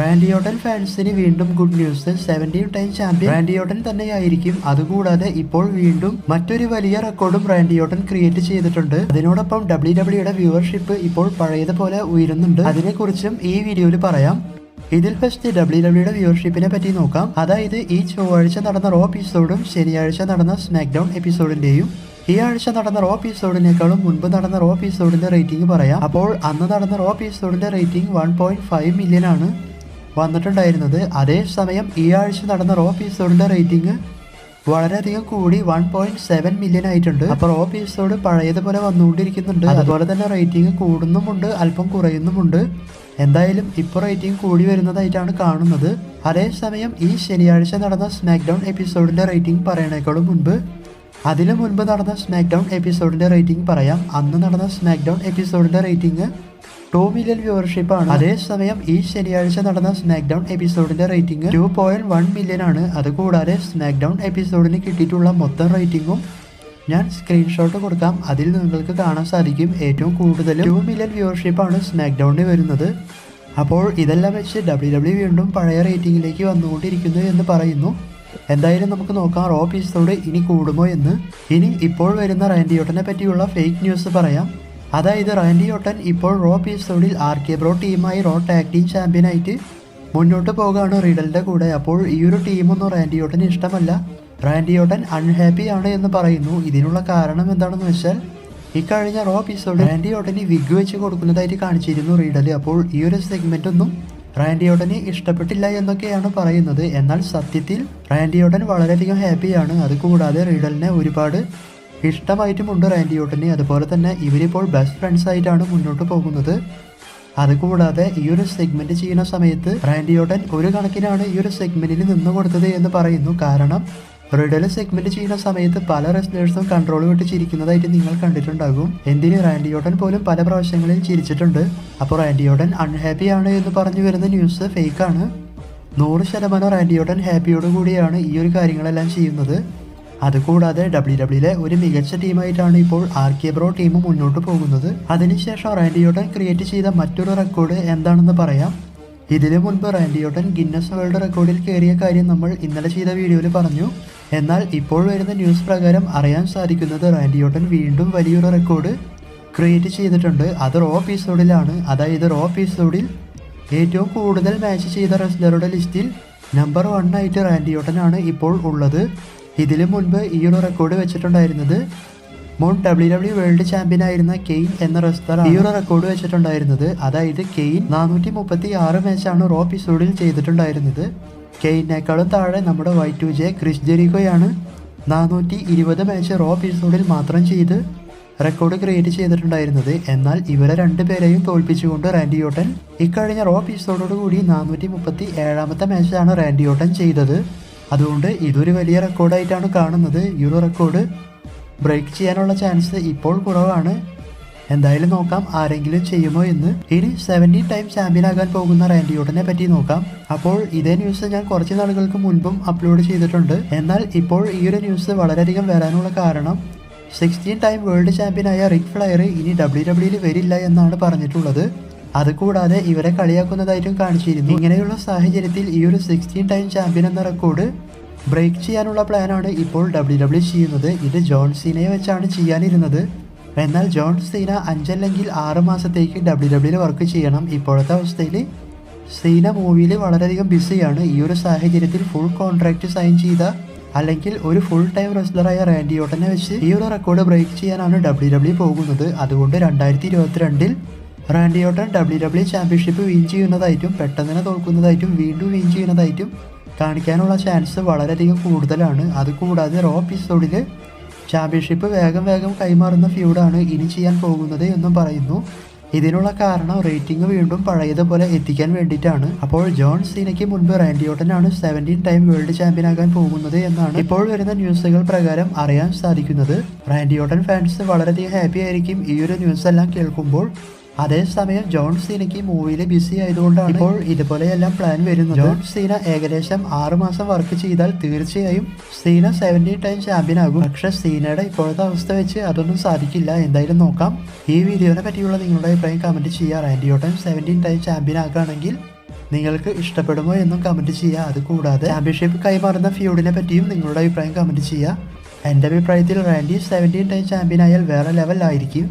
Randy Orton ഫാൻസിന് വീണ്ടും good news. 17 time champion Randy Orton തന്നെയായിരിക്കും. അതുകൂടാതെ ഇപ്പോൾ വീണ്ടും മറ്റൊരു വലിയ റെക്കോർഡും റാൻഡി ഓർട്ടൻ ക്രിയേറ്റ് ചെയ്തിട്ടുണ്ട്. അതിനോടൊപ്പം WWE വ്യൂവർഷിപ്പ് ഇപ്പോൾ പഴയതുപോലെ ഉയരുന്നുണ്ട്. അതിനെക്കുറിച്ചും ഈ വീഡിയോയിൽ പറയാം. ഇതിൽ ഫസ്റ്റ് WWE വ്യൂവർഷിപ്പിനെ പറ്റി നോക്കാം. അതായത് ഈ ചൊവ്വാഴ്ച നടന്ന റോ എപ്പിസോഡും ശനിയാഴ്ച നടന്ന സ്മാക്ക് ഡൗൺ എപ്പിസോഡിന്റെയും ഈ ആഴ്ച നടന്ന റോ എപ്പിസോഡിനേക്കാളും മുൻപ് നടന്ന റോ എപ്പിസോഡിന്റെ റേറ്റിംഗ് പറയാം. അപ്പോൾ അന്ന് നടന്ന റോ എപ്പിസോഡിന്റെ റേറ്റിംഗ് 1.5 മില്യൺ ആണ് വന്നിട്ടുണ്ടായിരുന്നത്. അതേസമയം ഈ ആഴ്ച നടന്ന റോ എപ്പിസോഡിന്റെ റേറ്റിംഗ് വളരെയധികം കൂടി 1.7 മില്യൺ ആയിട്ടുണ്ട്. അപ്പോൾ റോ എപ്പിസോഡ് പഴയതുപോലെ വന്നുകൊണ്ടിരിക്കുന്നുണ്ട്. അതുപോലെ തന്നെ റേറ്റിംഗ് കൂടുന്നുമുണ്ട്, അല്പം കുറയുന്നുമുണ്ട്. എന്തായാലും ഇപ്പോൾ റേറ്റിംഗ് കൂടി വരുന്നതായിട്ടാണ് കാണുന്നത്. അതേസമയം ഈ ശനിയാഴ്ച നടന്ന സ്മാക്ക് ഡൗൺ എപ്പിസോഡിന്റെ റേറ്റിംഗ് പറയണേക്കാളും മുൻപ് അതിനു മുൻപ് നടന്ന സ്മാക്ക് ഡൗൺ എപ്പിസോഡിന്റെ റേറ്റിംഗ് പറയാം. അന്ന് നടന്ന സ്മാക്ക് ഡൗൺ എപ്പിസോഡിന്റെ റേറ്റിംഗ് 2 മില്യൺ വ്യൂവർഷിപ്പ് ആണ്. അതേസമയം ഈ ശനിയാഴ്ച നടന്ന സ്മാക്ക് ഡൗൺ എപ്പിസോഡിന്റെ റേറ്റിംഗ് 2.1 മില്യൺ ആണ്. അതുകൂടാതെ സ്മാക്ക് ഡൗൺ എപ്പിസോഡിന് കിട്ടിയിട്ടുള്ള മൊത്തം റേറ്റിംഗും ഞാൻ സ്ക്രീൻഷോട്ട് കൊടുക്കാം. അതിൽ നിങ്ങൾക്ക് കാണാൻ സാധിക്കും ഏറ്റവും കൂടുതൽ 2 മില്യൺ വ്യൂവർഷിപ്പ് ആണ് സ്മാക്ക് ഡൗണിന് വരുന്നത്. അപ്പോൾ ഇതെല്ലാം വെച്ച് WWE വീണ്ടും പഴയ റേറ്റിംഗിലേക്ക് വന്നുകൊണ്ടിരിക്കുന്നു എന്ന് പറയുന്നു. എന്തായാലും നമുക്ക് നോക്കാം റോ എപ്പിസോഡ് ഇനി കൂടുമോ എന്ന്. ഇനി ഇപ്പോൾ വരുന്ന റാൻഡി ഓർട്ടനെ പറ്റിയുള്ള ഫേക്ക് ന്യൂസ് പറയാം. അതായത് റാൻഡി ഓർട്ടൻ ഇപ്പോൾ റോ എപ്പിസോഡിൽ RK Bro ടീമായി റോ ടാഗ് ടീം ചാമ്പ്യനായിട്ട് മുന്നോട്ട് പോകുകയാണ് റീഡലിന്റെ കൂടെ. അപ്പോൾ ഈ ഒരു ടീമൊന്നും റാൻഡി ഓർട്ടന് ഇഷ്ടമല്ല. റാൻഡി ഓർട്ടൻ അൺഹാപ്പി ആണ് എന്ന് പറയുന്നു. ഇതിനുള്ള കാരണം എന്താണെന്ന് വെച്ചാൽ ഇക്കഴിഞ്ഞ റോ എപ്പിസോഡ് റാൻഡി ഓർട്ടന് വിഗ് വെച്ച് കൊടുക്കുന്നതായിട്ട് കാണിച്ചിരുന്നു റീഡൽ. അപ്പോൾ ഈ ഒരു സെഗ്മെന്റ് ഒന്നും റാൻഡി ഓർട്ടന് ഇഷ്ടപ്പെട്ടില്ല എന്നൊക്കെയാണ് പറയുന്നത്. എന്നാൽ സത്യത്തിൽ റാൻഡി ഓർട്ടൻ വളരെയധികം ഹാപ്പിയാണ്. അതുകൂടാതെ റീഡലിനെ ഒരുപാട് ഇഷ്ടമായിട്ടുമുണ്ട് റാൻഡി ഓർട്ടന്. അതുപോലെ തന്നെ ഇവരിപ്പോൾ ബെസ്റ്റ് ഫ്രണ്ട്സ് ആയിട്ടാണ് മുന്നോട്ട് പോകുന്നത്. അതുകൂടാതെ ഈ ഒരു സെഗ്മെന്റ് ചെയ്യുന്ന സമയത്ത് റാൻഡി ഓർട്ടൻ ഒരു കണക്കിനാണ് ഈ ഒരു സെഗ്മെന്റിൽ നിന്ന് കൊടുത്തത് എന്ന് പറയുന്നു. കാരണം റിഡൽ സെഗ്മെന്റ് ചെയ്യുന്ന സമയത്ത് പല റെസ്ലേഴ്സും കൺട്രോൾ വിട്ട് ചിരിക്കുന്നതായിട്ട് നിങ്ങൾ കണ്ടിട്ടുണ്ടാകും. എന്തിന് റാൻഡി ഓർട്ടൻ പോലും പല പ്രാവശ്യങ്ങളിൽ ചിരിച്ചിട്ടുണ്ട്. അപ്പോൾ റാൻഡി ഓർട്ടൻ അൺഹാപ്പി ആണ് എന്ന് പറഞ്ഞു വരുന്ന ന്യൂസ് ഫേക്ക് ആണ്. 100% റാൻഡി ഓർട്ടൻ ഹാപ്പിയോട് കൂടിയാണ് ഈ ഒരു കാര്യങ്ങളെല്ലാം ചെയ്യുന്നത്. അതുകൂടാതെ WWE ഒരു മികച്ച ടീമായിട്ടാണ് ഇപ്പോൾ RK Bro ടീം മുന്നോട്ട് പോകുന്നത്. അതിനുശേഷം റാൻഡി ഓർട്ടൻ ക്രിയേറ്റ് ചെയ്ത മറ്റൊരു റെക്കോർഡ് എന്താണെന്ന് പറയാം. ഇതിനു മുൻപ് റാൻഡി ഓർട്ടൻ ഗിന്നസ് വേൾഡ് റെക്കോർഡിൽ കയറിയ കാര്യം നമ്മൾ ഇന്നലെ ചെയ്ത വീഡിയോയിൽ പറഞ്ഞു. എന്നാൽ ഇപ്പോൾ വരുന്ന ന്യൂസ് പ്രകാരം അറിയാൻ സാധിക്കുന്നത് റാൻഡി ഓർട്ടൻ വീണ്ടും വലിയൊരു റെക്കോർഡ് ക്രിയേറ്റ് ചെയ്തിട്ടുണ്ട്. അത് റോ എപ്പിസോഡിലാണ്. അതായത് റോ എപ്പിസോഡിൽ ഏറ്റവും കൂടുതൽ മാച്ച് ചെയ്ത റെസ്ലറുടെ ലിസ്റ്റിൽ നമ്പർ 1 ആയിട്ട് റാൻഡി ഓർട്ടൻ ആണ് ഇപ്പോൾ ഉള്ളത്. ഇതിനു മുൻപ് ഈ ഒരു റെക്കോർഡ് വെച്ചിട്ടുണ്ടായിരുന്നത് മുൻ WWE വേൾഡ് ചാമ്പ്യൻ ആയിരുന്ന കെയ്ൻ എന്ന റെസ്ലർ ഈ ഒരു റെക്കോർഡ് വെച്ചിട്ടുണ്ടായിരുന്നത്. അതായത് കെയ്ൻ 436 മാച്ചാണ് റോ എപ്പിസോഡിൽ ചെയ്തിട്ടുണ്ടായിരുന്നത്. കെയ്നേക്കാളും താഴെ നമ്മുടെ Y2J ക്രിസ് ജെറിക്കോയാണ് 420 മാച്ച് റോ എപ്പിസോഡിൽ മാത്രം ചെയ്ത് റെക്കോർഡ് ക്രിയേറ്റ് ചെയ്തിട്ടുണ്ടായിരുന്നത്. എന്നാൽ ഇവരെ രണ്ടുപേരെയും തോൽപ്പിച്ചുകൊണ്ട് റാൻഡി ഓർട്ടൻ ഇക്കഴിഞ്ഞ റോ എപ്പിസോഡോട് കൂടി 437ാമത്തെ മാച്ചാണ് റാൻഡി ഓർട്ടൻ ചെയ്തത്. അതുകൊണ്ട് ഇതൊരു വലിയ റെക്കോർഡായിട്ടാണ് കാണുന്നത്. ഈ ഒരു റെക്കോർഡ് ബ്രേക്ക് ചെയ്യാനുള്ള ചാൻസ് ഇപ്പോൾ കുറവാണ്. എന്തായാലും നോക്കാം ആരെങ്കിലും ചെയ്യുമോ എന്ന്. ഇനി 17 ടൈം ചാമ്പ്യൻ ആകാൻ പോകുന്ന റാൻഡി ഓർട്ടനെ പറ്റി നോക്കാം. അപ്പോൾ ഇതേ ന്യൂസ് ഞാൻ കുറച്ച് നാളുകൾക്ക് മുൻപും അപ്ലോഡ് ചെയ്തിട്ടുണ്ട്. എന്നാൽ ഇപ്പോൾ ഈ ഒരു ന്യൂസ് വളരെയധികം വരാനുള്ള കാരണം 16 ടൈം വേൾഡ് ചാമ്പ്യനായ റിക് ഫ്ലെയർ ഇനി WWE വരില്ല എന്നാണ് പറഞ്ഞിട്ടുള്ളത്. അതുകൂടാതെ ഇവരെ കളിയാക്കുന്നതായിട്ടും കാണിച്ചിരുന്നു. ഇങ്ങനെയുള്ള സാഹചര്യത്തിൽ ഈ ഒരു 16 ടൈം ചാമ്പ്യൻ എന്ന റെക്കോർഡ് ബ്രേക്ക് ചെയ്യാനുള്ള പ്ലാനാണ് ഇപ്പോൾ WWE ചെയ്യുന്നത്. ഇത് ജോൺ സീനയെ വെച്ചാണ് ചെയ്യാനിരുന്നത്. എന്നാൽ ജോൺ സീന 5 അല്ലെങ്കിൽ 6 മാസത്തേക്ക് WWE വർക്ക് ചെയ്യണം. ഇപ്പോഴത്തെ അവസ്ഥയിൽ സീന മൂവിയിൽ വളരെയധികം ബിസിയാണ്. ഈ ഒരു സാഹചര്യത്തിൽ ഫുൾ കോൺട്രാക്ട് സൈൻ ചെയ്ത അല്ലെങ്കിൽ ഒരു ഫുൾ ടൈം റെസ്ലറായ റാൻഡി ഓർട്ടനെ വെച്ച് ഈ ഒരു റെക്കോർഡ് ബ്രേക്ക് ചെയ്യാനാണ് WWE പോകുന്നത്. അതുകൊണ്ട് 2022 Randy Orton WWE championship win ചെയ്യുന്നതായിട്ടും പെട്ടെന്ന് തന്നെ തോൽക്കുന്നതായിട്ടും വീണ്ടും വിൻ ചെയ്യുന്നതായിട്ടും കാണിക്കാനുള്ള ചാൻസ് വളരെയധികം കൂടുതലാണ്. അതുകൂടാതെ റോ എപ്പിസോഡിൽ ചാമ്പ്യൻഷിപ്പ് വേഗം കൈമാറുന്ന ഫ്യൂഡാണ് ഇനി ചെയ്യാൻ പോകുന്നത് എന്നും പറയുന്നു. ഇതിനുള്ള കാരണം റേറ്റിംഗ് വീണ്ടും പഴയതുപോലെ എത്തിക്കാൻ വേണ്ടിയിട്ടാണ്. അപ്പോൾ ജോൺ സീനയ്ക്ക് മുൻപ് റാൻഡി ഓർട്ടനാണ് 17 ടൈം വേൾഡ് ചാമ്പ്യൻ ആകാൻ പോകുന്നത് എന്നാണ് ഇപ്പോൾ വരുന്ന ന്യൂസുകൾ പ്രകാരം അറിയാൻ സാധിക്കുന്നത്. റാൻഡി ഓർട്ടൻ ഫാൻസ് വളരെയധികം ഹാപ്പി ആയിരിക്കും ഈ ഒരു ന്യൂസ് എല്ലാം കേൾക്കുമ്പോൾ. അതേസമയം ജോൺ സീനയ്ക്ക് മൂവിയിൽ ബിസി ആയതുകൊണ്ടാണ് ഇപ്പോൾ ഇതുപോലെയെല്ലാം പ്ലാൻ വരുന്നത്. ജോൺ സീന ഏകദേശം 6 മാസം വർക്ക് ചെയ്താൽ തീർച്ചയായും സീന 17 ടൈം ചാമ്പ്യൻ ആകും. പക്ഷെ സീനയുടെ ഇപ്പോഴത്തെ അവസ്ഥ വെച്ച് അതൊന്നും സാധിക്കില്ല. എന്തായാലും നോക്കാം. ഈ വീഡിയോനെ പറ്റിയുള്ള നിങ്ങളുടെ അഭിപ്രായം കമന്റ് ചെയ്യുക. റാൻഡി ഓർട്ടൻ 17 ടൈം ചാമ്പ്യൻ ആക്കുകയാണെങ്കിൽ നിങ്ങൾക്ക് ഇഷ്ടപ്പെടുമോ എന്നും കമന്റ് ചെയ്യുക. അതുകൂടാതെ ചാമ്പ്യൻഷിപ്പ് കൈമാറുന്ന ഫ്യൂഡിനെ പറ്റിയും നിങ്ങളുടെ അഭിപ്രായം കമന്റ് ചെയ്യുക. എൻ്റെ അഭിപ്രായത്തിൽ റാൻഡി 17 ടൈം ചാമ്പ്യൻ ആയാൽ വേറെ ലെവൽ ആയിരിക്കും.